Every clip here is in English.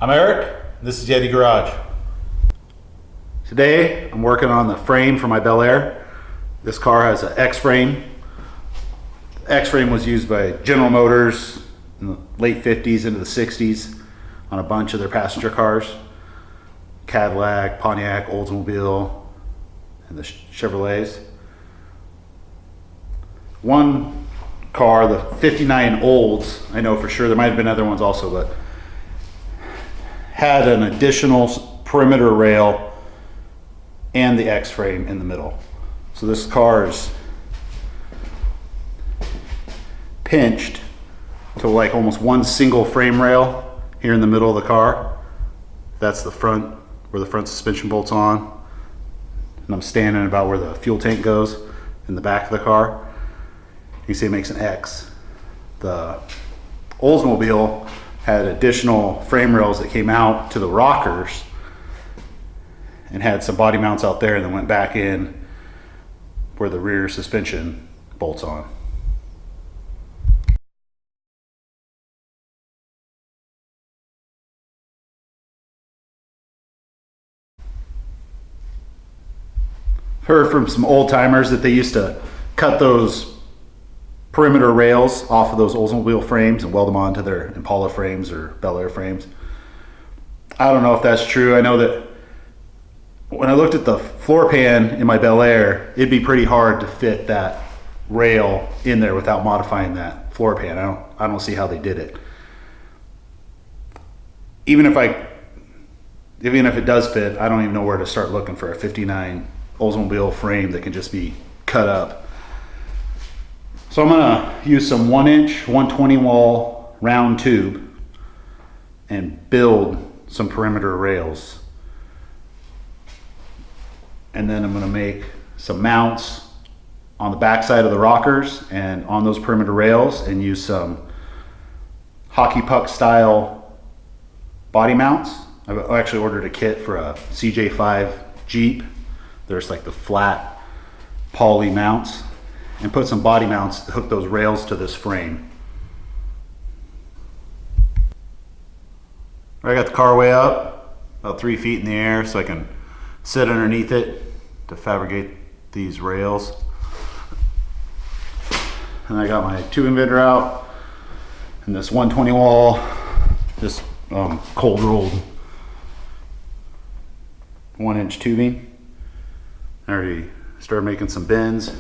I'm Eric, this is Yeti Garage. Today I'm working on the frame for my Bel Air. This car has an X-frame. The X-frame was used by General Motors in the late 50s into the 60s on a bunch of their passenger cars. Cadillac, Pontiac, Oldsmobile, and the Chevrolets. One car, the 59 Olds, I know for sure, there might have been other ones also, but had an additional perimeter rail and the X-frame in the middle. So this car is pinched to like almost one single frame rail here in the middle of the car. That's the front, where the front suspension bolts on. And I'm standing about where the fuel tank goes in the back of the car. You see it makes an X. The Oldsmobile had additional frame rails that came out to the rockers and had some body mounts out there and then went back in where the rear suspension bolts on. Heard from some old timers that they used to cut those perimeter rails off of those Oldsmobile frames and weld them onto their Impala frames or Bel Air frames. I don't know if that's true. I know that when I looked at the floor pan in my Bel Air, it'd be pretty hard to fit that rail in there without modifying that floor pan. I don't see how they did it. Even if it does fit, I don't even know where to start looking for a 59 Oldsmobile frame that can just be cut up. So I'm gonna use some 1-inch, 120 wall round tube and build some perimeter rails. And then I'm gonna make some mounts on the back side of the rockers and on those perimeter rails and use some hockey puck style body mounts. I've actually ordered a kit for a CJ5 Jeep. There's like the flat poly mounts, and put some body mounts to hook those rails to this frame. I got the car way up, about 3 feet in the air, so I can sit underneath it to fabricate these rails. And I got my tubing bender out, and this 120 wall, just cold rolled 1-inch tubing. I already started making some bends.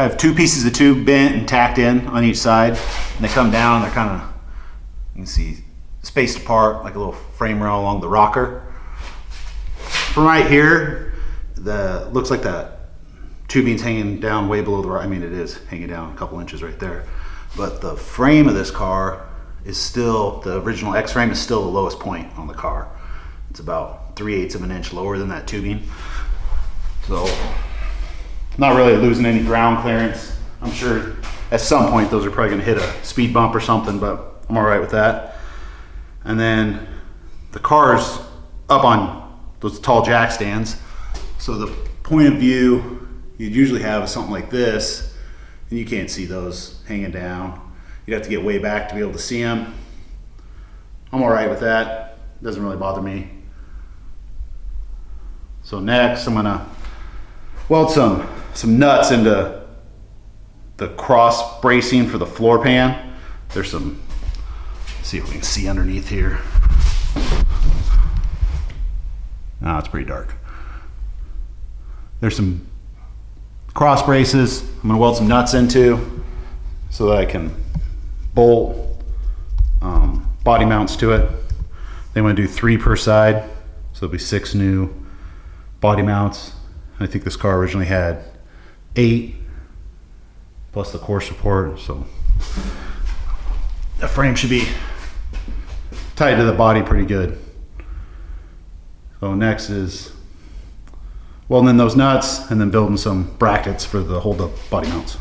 I have 2 pieces of tube bent and tacked in on each side, and they come down. They're kind of, you can see, spaced apart like a little frame rail along the rocker. From right here, looks like that tubing's hanging down way below the, I mean it is hanging down a couple inches right there, but the frame of this car is still, the original X-frame is still the lowest point on the car. It's about 3/8 of an inch lower than that tubing. So, not really losing any ground clearance. I'm sure at some point those are probably gonna hit a speed bump or something, but I'm all right with that. And then the car's up on those tall jack stands. So the point of view you'd usually have something like this, and you can't see those hanging down. You'd have to get way back to be able to see them. I'm all right with that. Doesn't really bother me. So next, I'm gonna weld some nuts into the cross bracing for the floor pan. There's some, let's see if we can see underneath here. No, it's pretty dark. There's some cross braces I'm gonna weld some nuts into so that I can bolt body mounts to it. They want to do 3 per side, so there'll be 6 new body mounts. I think this car originally had 8 plus the core support, so the frame should be tied to the body pretty good. So next is welding in those nuts and then building some brackets for the hold up body mounts.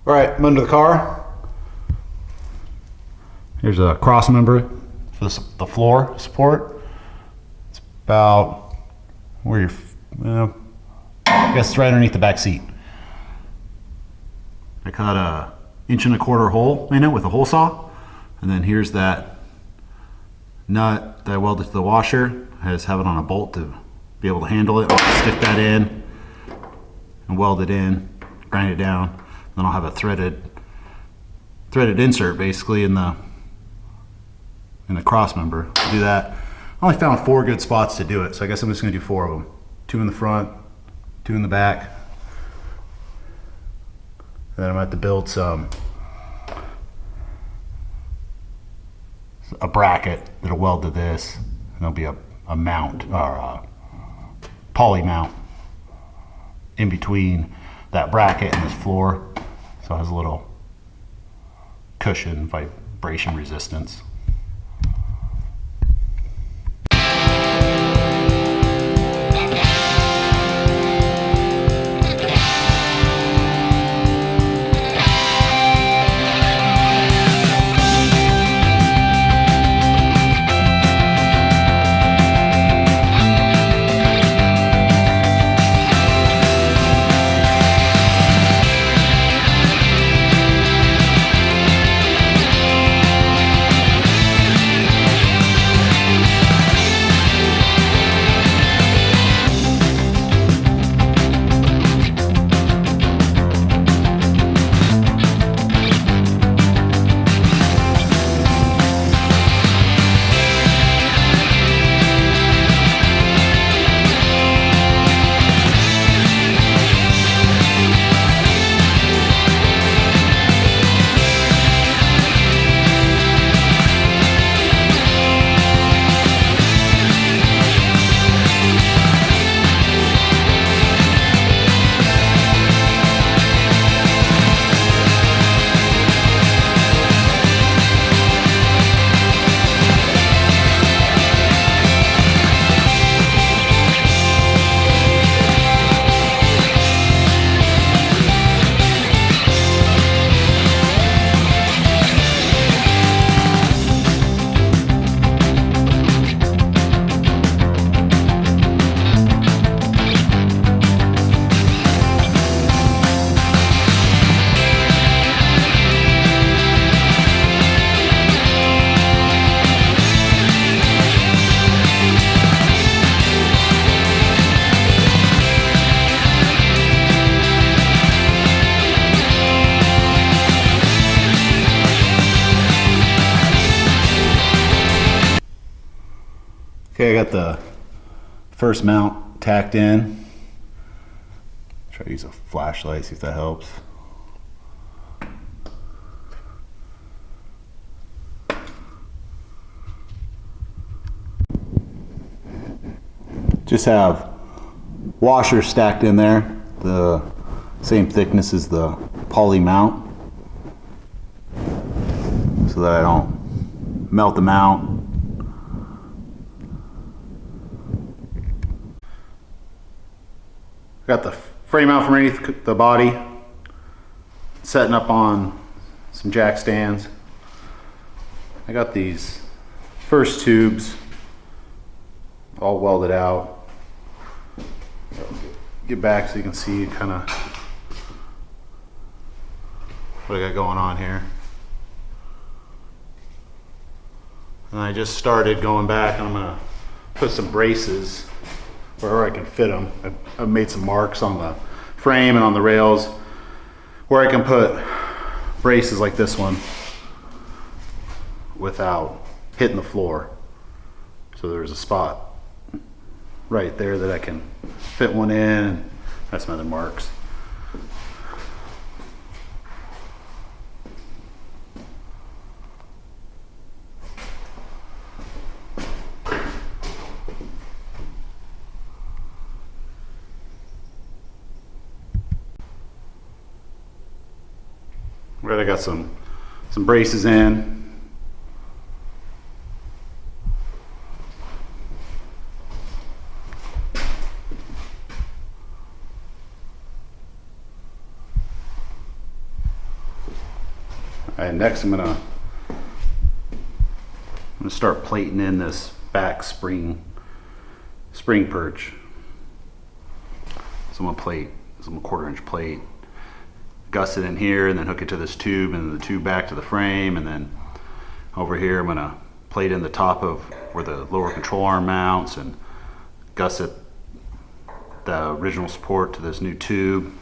All right, I'm under the car. Here's a cross member for the floor support. It's about where you're, well, I guess it's right underneath the back seat. I cut a 1.25 inch hole in it with a hole saw, and then here's that nut that I welded to the washer. I just have it on a bolt to be able to handle it. I'll stick that in and weld it in, grind it down. Then I'll have a threaded insert basically in the cross member to do that. I only found 4 good spots to do it, so I guess I'm just gonna do 4 of them. 2 in the front, 2 in the back. And then I'm gonna have to build a bracket that'll weld to this, and there'll be a mount or a poly mount in between that bracket and this floor. So it has a little cushion, vibration resistance. Okay, I got the first mount tacked in. Try to use a flashlight, see if that helps. Just have washers stacked in there, the same thickness as the poly mount, so that I don't melt the mount. Got the frame out from underneath the body, setting up on some jack stands. I got these first tubes all welded out. Get back so you can see kind of what I got going on here. And I just started going back, and I'm gonna put some braces wherever I can fit them. I've made some marks on the frame and on the rails where I can put braces like this one without hitting the floor. So there's a spot right there that I can fit one in, and that's some other marks. Right, I got some braces in. Alright, next I'm gonna start plating in this back spring perch. So I'm gonna plate some 1/4 inch plate, gusset in here, and then hook it to this tube, and the tube back to the frame, and then over here I'm gonna plate in the top of where the lower control arm mounts, and gusset the original support to this new tube.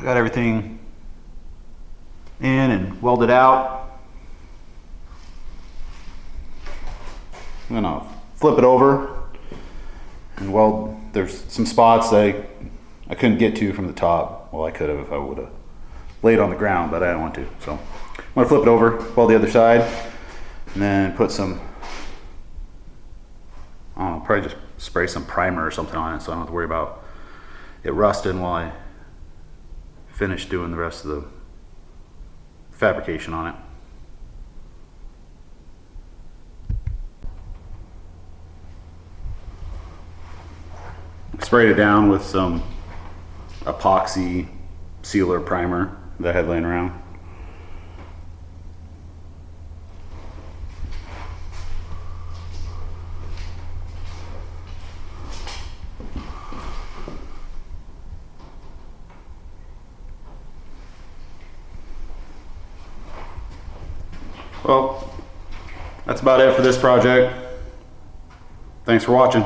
got everything in and welded out. I'm gonna flip it over and weld. There's some spots I couldn't get to from the top. Well, I could have if I would have laid on the ground, but I didn't want to. So I'm gonna flip it over, weld the other side, and then put some, I don't know, probably just spray some primer or something on it so I don't have to worry about it rusting while I finish doing the rest of the fabrication on it. Sprayed it down with some epoxy sealer primer that I had laying around. Well, that's about it for this project. Thanks for watching.